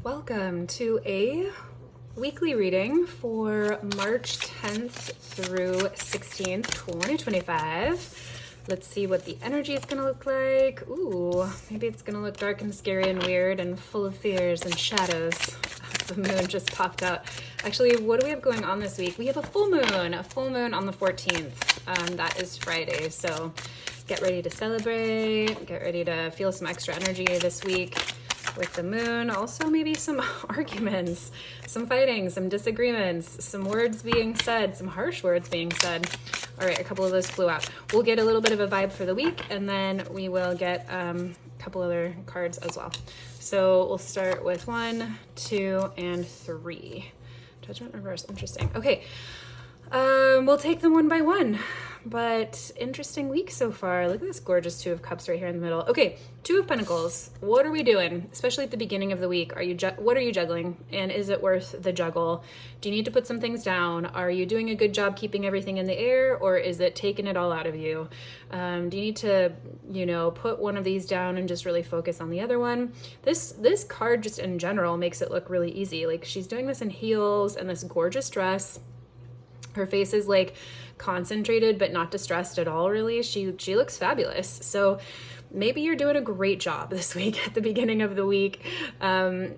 welcome to a weekly reading for March 10th through 16th, 2025. Let's see what the energy is going to look like. Ooh, maybe it's going to look dark and scary and weird and full of fears and shadows. The moon just popped out. Actually, what do we have going on this week? We have a full moon on the 14th. That is Friday, so get ready to celebrate, get ready to feel some extra energy this week with the moon. Also maybe some arguments, some fighting, some disagreements, some words being said, some harsh words being said. All right, a couple of those flew out. We'll get a little bit of a vibe for the week, and then we will get a couple other cards as well. So we'll start with 1, 2, and 3. Judgment reverse, interesting. Okay, we'll take them one by one, but interesting week so far. Look at this gorgeous Two of Cups right here in the middle. Okay, Two of Pentacles. What are we doing? Especially at the beginning of the week. What are you juggling? And is it worth the juggle? Do you need to put some things down? Are you doing a good job keeping everything in the air, or is it taking it all out of you? Do you need to, put one of these down and just really focus on the other one? This card just in general makes it look really easy. Like, she's doing this in heels and this gorgeous dress. Her face is like concentrated but not distressed at all, really. She looks fabulous. So maybe you're doing a great job this week at the beginning of the week,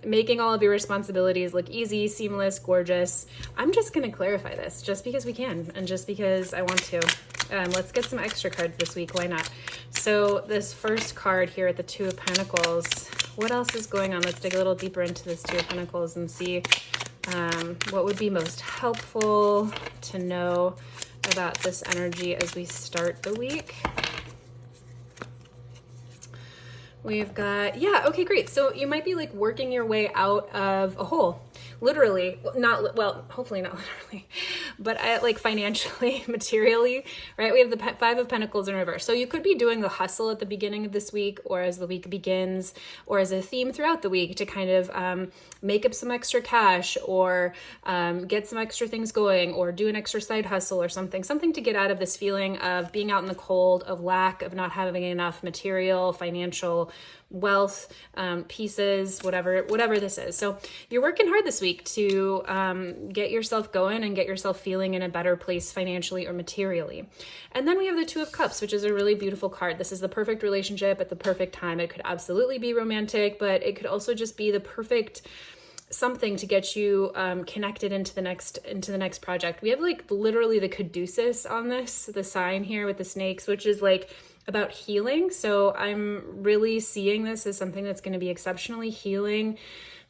making all of your responsibilities look easy, seamless, gorgeous. I'm just going to clarify this just because we can and just because I want to. Let's get some extra cards this week. Why not? So this first card here at the Two of Pentacles, what else is going on? Let's dig a little deeper into this Two of Pentacles and see what would be most helpful to know about this energy as we start the week. We've got, okay, great. So you might be like working your way out of a hole. Literally, hopefully not literally, but like financially, materially, right? We have the Five of Pentacles in reverse. So you could be doing the hustle at the beginning of this week, or as the week begins, or as a theme throughout the week to kind of make up some extra cash, or get some extra things going, or do an extra side hustle or something to get out of this feeling of being out in the cold, of lack, of not having enough material, financial wealth, pieces, whatever this is. So you're working hard this week to get yourself going and get yourself feeling in a better place financially or materially. And then we have the Two of Cups, which is a really beautiful card. This is the perfect relationship at the perfect time. It could absolutely be romantic, but it could also just be the perfect something to get you connected into the next project. We have like literally the caduceus on this, the sign here with the snakes, which is like about healing. So I'm really seeing this as something that's going to be exceptionally healing.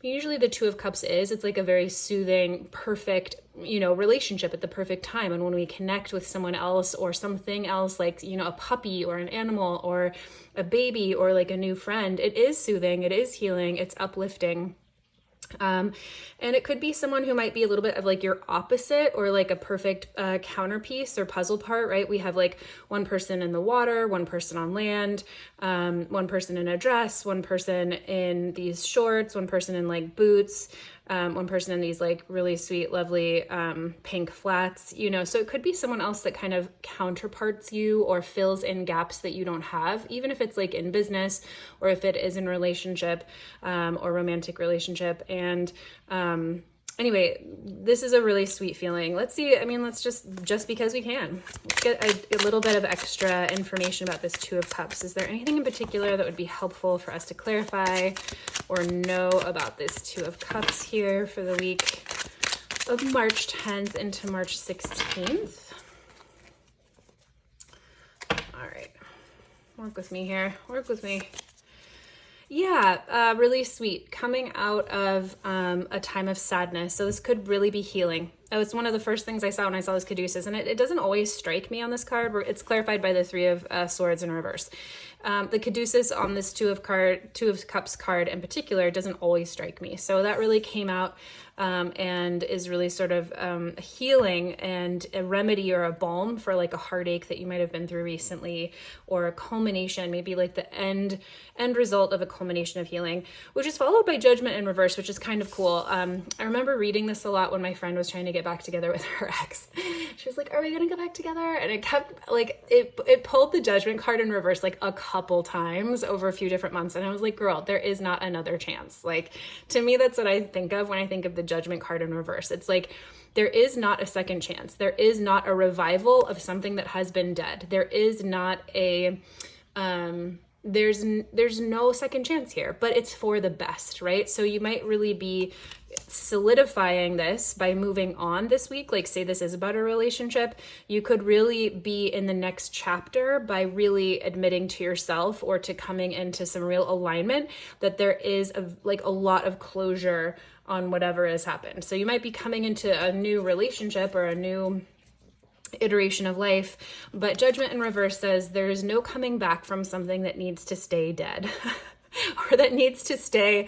Usually the Two of Cups it's like a very soothing, perfect, relationship at the perfect time. And when we connect with someone else or something else, like, a puppy or an animal or a baby or like a new friend, it is soothing, it is healing, it's uplifting. And it could be someone who might be a little bit of like your opposite or like a perfect counterpiece or puzzle part, right? We have like one person in the water, one person on land, one person in a dress, one person in these shorts, one person in like boots, one person in these like really sweet, lovely pink flats, so it could be someone else that kind of counterparts you or fills in gaps that you don't have, even if it's like in business or if it is in relationship or romantic relationship. And anyway, this is a really sweet feeling. Let's see. Let's just because we can. Let's get a little bit of extra information about this Two of Cups. Is there anything in particular that would be helpful for us to clarify or know about this Two of Cups here for the week of March 10th into March 16th? All right. Work with me here. Work with me. Yeah, really sweet. Coming out of a time of sadness. So this could really be healing. That was one of the first things I saw when I saw this caduceus, and it doesn't always strike me on this card. It's clarified by the Three of Swords in reverse. The caduceus on this Two of Cups card in particular doesn't always strike me. So that really came out and is really sort of a healing and a remedy or a balm for like a heartache that you might have been through recently, or a culmination, maybe like the end result of a culmination of healing, which is followed by Judgment in reverse, which is kind of cool. I remember reading this a lot when my friend was trying to get back together with her ex. She was like, are we gonna go back together? And it kept like, it pulled the Judgment card in reverse like a couple times over a few different months. And I was like, girl, there is not another chance. Like, to me, that's what I think of when I think of the Judgment card in reverse. It's like, there is not a second chance. There is not a revival of something that has been dead. There is not a, there's no second chance here, but it's for the best, right? So you might really be solidifying this by moving on this week. Like, say this is about a relationship, you could really be in the next chapter by really admitting to yourself or to coming into some real alignment that there is a lot of closure on whatever has happened. So you might be coming into a new relationship or a new iteration of life, but Judgment in reverse says there is no coming back from something that needs to stay dead or that needs to stay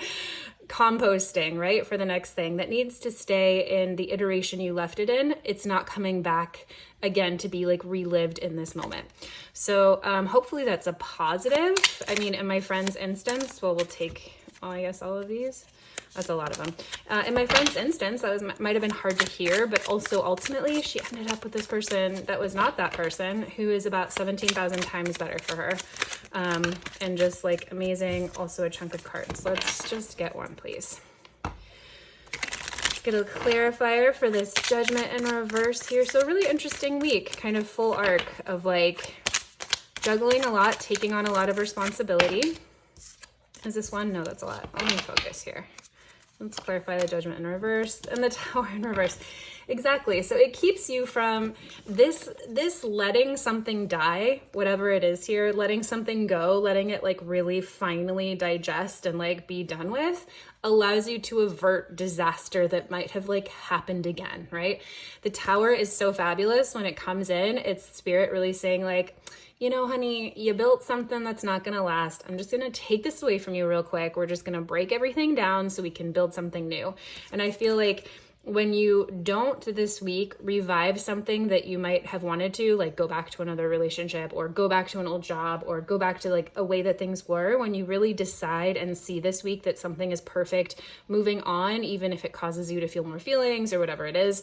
composting, right? For the next thing that needs to stay in the iteration you left it in. It's not coming back again to be like relived in this moment. So hopefully that's a positive. I mean, in my friend's instance, well, we'll take, I guess all of these. That's a lot of them. In my friend's instance, that might have been hard to hear, but also ultimately she ended up with this person that was not that person, who is about 17,000 times better for her. And just like amazing, also a chunk of cards. Let's just get one, please. Let's get a clarifier for this Judgment in reverse here. So a really interesting week, kind of full arc of like juggling a lot, taking on a lot of responsibility. Is this one? No, that's a lot. Let me focus here. Let's clarify the Judgment in reverse and the Tower in reverse. Exactly. So it keeps you from this letting something die, whatever it is here, letting something go, letting it like really finally digest and like be done with, allows you to avert disaster that might have like happened again, right? The Tower is so fabulous when it comes in. It's spirit really saying like, you know, honey, you built something that's not going to last. I'm just going to take this away from you real quick. We're just going to break everything down so we can build something new. And I feel like when you don't this week revive something that you might have wanted to, like go back to another relationship or go back to an old job or go back to like a way that things were, when you really decide and see this week that something is perfect, moving on, even if it causes you to feel more feelings or whatever it is,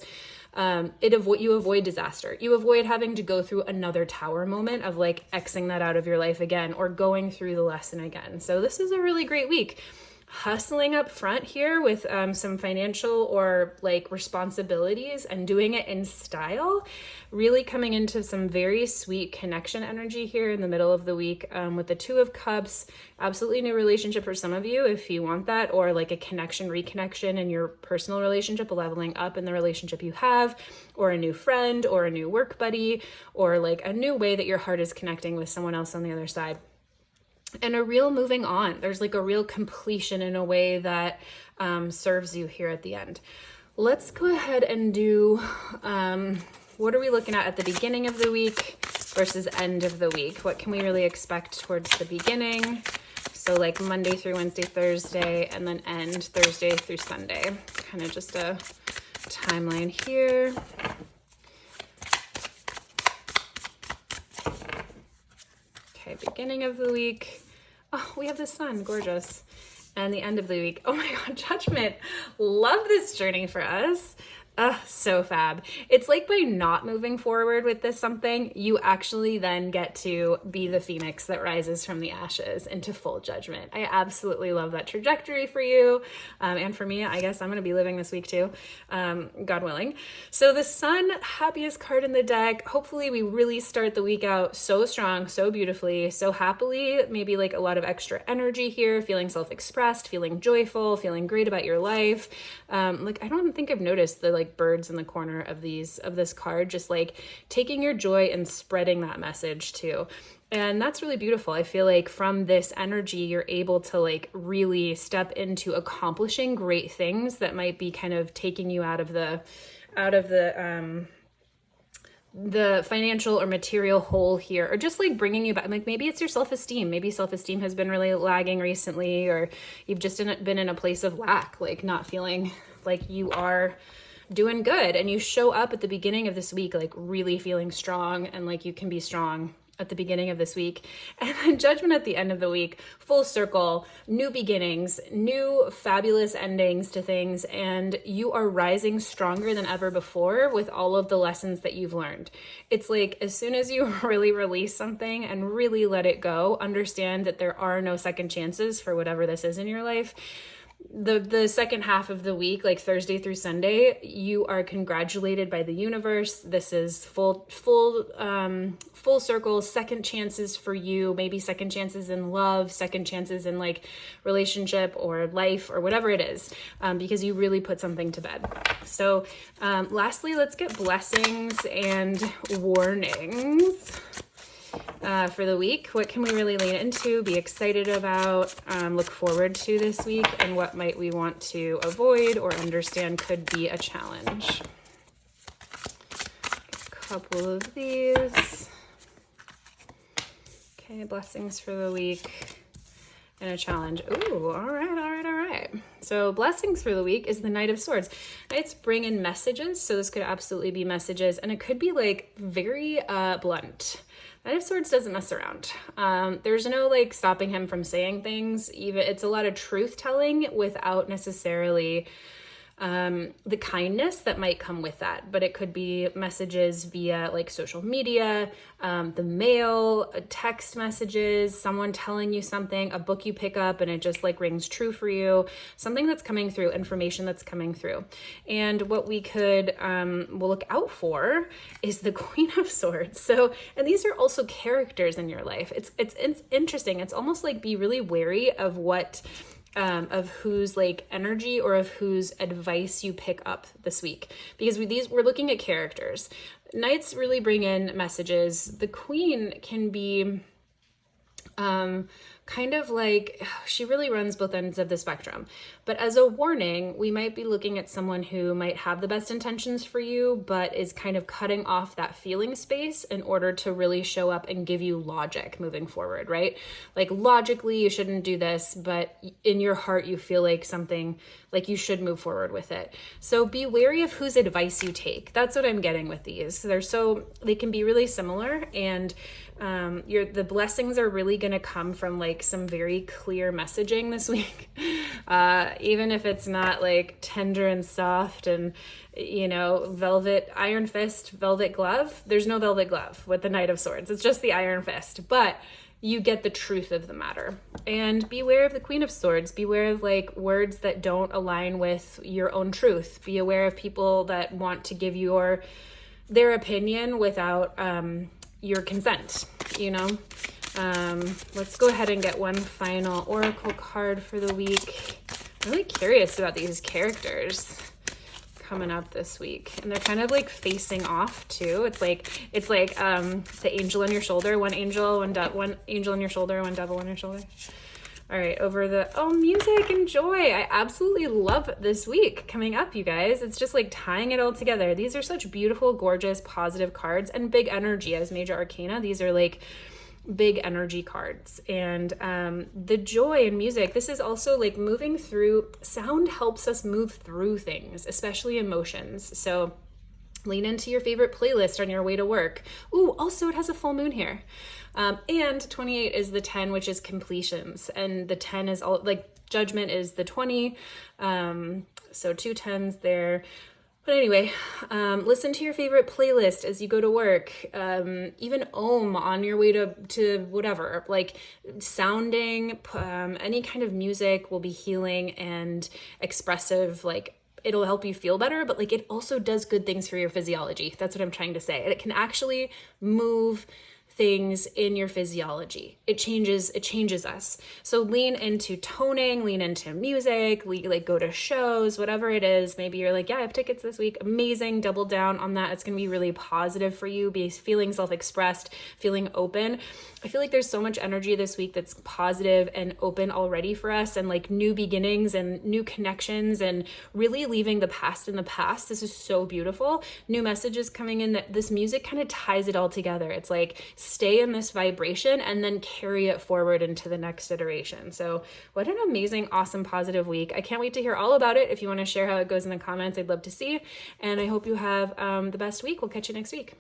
you avoid disaster. You avoid having to go through another Tower moment of like Xing that out of your life again or going through the lesson again. So this is a really great week. Hustling up front here with some financial or like responsibilities and doing it in style, really coming into some very sweet connection energy here in the middle of the week with the Two of Cups. Absolutely new relationship for some of you if you want that, or like a connection, reconnection in your personal relationship, a leveling up in the relationship you have, or a new friend or a new work buddy, or like a new way that your heart is connecting with someone else on the other side. And a real moving on. There's like a real completion in a way that serves you here at the end. Let's go ahead and do, what are we looking at the beginning of the week versus end of the week? What can we really expect towards the beginning? So like Monday through Wednesday, Thursday, and then end Thursday through Sunday. Kind of just a timeline here. Beginning of the week. Oh, we have the sun, gorgeous. And the end of the week. Oh my God, Judgment. Love this journey for us. So fab. It's like by not moving forward with this something, you actually then get to be the phoenix that rises from the ashes into full judgment. I absolutely love that trajectory for you. And for me, I guess I'm going to be living this week too, God willing. So the sun, happiest card in the deck. Hopefully we really start the week out so strong, so beautifully, so happily, maybe like a lot of extra energy here, feeling self-expressed, feeling joyful, feeling great about your life. Like, I don't think I've noticed the like birds in the corner of this card, just like taking your joy and spreading that message too. And that's really beautiful. I feel like from this energy, you're able to like really step into accomplishing great things that might be kind of taking you out of the financial or material hole here, or just like bringing you back. Like maybe it's your self-esteem. Maybe self-esteem has been really lagging recently, or you've just been in a place of lack, like not feeling like you are doing good, and you show up at the beginning of this week like really feeling strong and like you can be strong at the beginning of this week, and then Judgment at the end of the week. Full circle, new beginnings, new fabulous endings to things, and you are rising stronger than ever before with all of the lessons that you've learned. It's like, as soon as you really release something and really let it go, understand that there are no second chances for whatever this is in your life. The second half of the week, like Thursday through Sunday, you are congratulated by the universe. This is full circle, second chances for you, maybe second chances in love, second chances in like relationship or life or whatever it is, because you really put something to bed. So lastly, let's get blessings and warnings. For the week. What can we really lean into, be excited about, look forward to this week, and what might we want to avoid or understand could be a challenge? A couple of these. Okay, blessings for the week and a challenge. Ooh, all right. So blessings for the week is the Knight of Swords. Knights bring in messages, so this could absolutely be messages, and it could be like very blunt. Knight of Swords doesn't mess around. There's no like stopping him from saying things. Even it's a lot of truth telling without necessarily the kindness that might come with that. But it could be messages via like social media, the mail, text messages, someone telling you something, a book you pick up and it just like rings true for you, something that's coming through, information that's coming through. And what we could we'll look out for is the Queen of Swords. So, and these are also characters in your life. It's interesting. It's almost like be really wary of what of whose like energy or of whose advice you pick up this week, because we're looking at characters. Knights really bring in messages. The Queen can be kind of like, she really runs both ends of the spectrum. But as a warning, we might be looking at someone who might have the best intentions for you, but is kind of cutting off that feeling space in order to really show up and give you logic moving forward, right? Like logically, you shouldn't do this, but in your heart, you feel like something, like you should move forward with it. So be wary of whose advice you take. That's what I'm getting with these. They can be really similar, and the blessings are really going to come from like some very clear messaging this week. Even if it's not like tender and soft and, velvet, iron fist, velvet glove. There's no velvet glove with the Knight of Swords. It's just the iron fist, but you get the truth of the matter. And beware of the Queen of Swords. Beware of like words that don't align with your own truth. Be aware of people that want to give you their opinion without your consent, Let's go ahead and get one final oracle card for the week. I'm really curious about these characters coming up this week, and they're kind of like facing off too. It's like the angel on your shoulder, one angel on your shoulder, one devil on your shoulder. All right, music and joy. I absolutely love this week coming up, you guys. It's just like tying it all together. These are such beautiful, gorgeous, positive cards and big energy as major arcana. These are like big energy cards. And the joy in music, this is also like moving through. Sound helps us move through things, especially emotions. So lean into your favorite playlist on your way to work. Ooh, also it has a full moon here. And 28 is the 10, which is completions. And the 10 is all like judgment is the 20. So 2 10s there. But anyway, listen to your favorite playlist as you go to work. Even Om on your way to whatever, like sounding, any kind of music will be healing and expressive. Like it'll help you feel better, but like it also does good things for your physiology. That's what I'm trying to say. And it can actually move things in your physiology. It changes us. So lean into toning, lean into music, like go to shows, whatever it is. Maybe you're like, yeah, I have tickets this week. Amazing. Double down on that. It's going to be really positive for you. Be feeling self-expressed, feeling open. I feel like there's so much energy this week that's positive and open already for us, and like new beginnings and new connections and really leaving the past in the past. This is so beautiful. New messages coming in that this music kind of ties it all together. It's like stay in this vibration and then carry it forward into the next iteration. So what an amazing, awesome, positive week. I can't wait to hear all about it. If you want to share how it goes in the comments, I'd love to see. And I hope you have the best week. We'll catch you next week.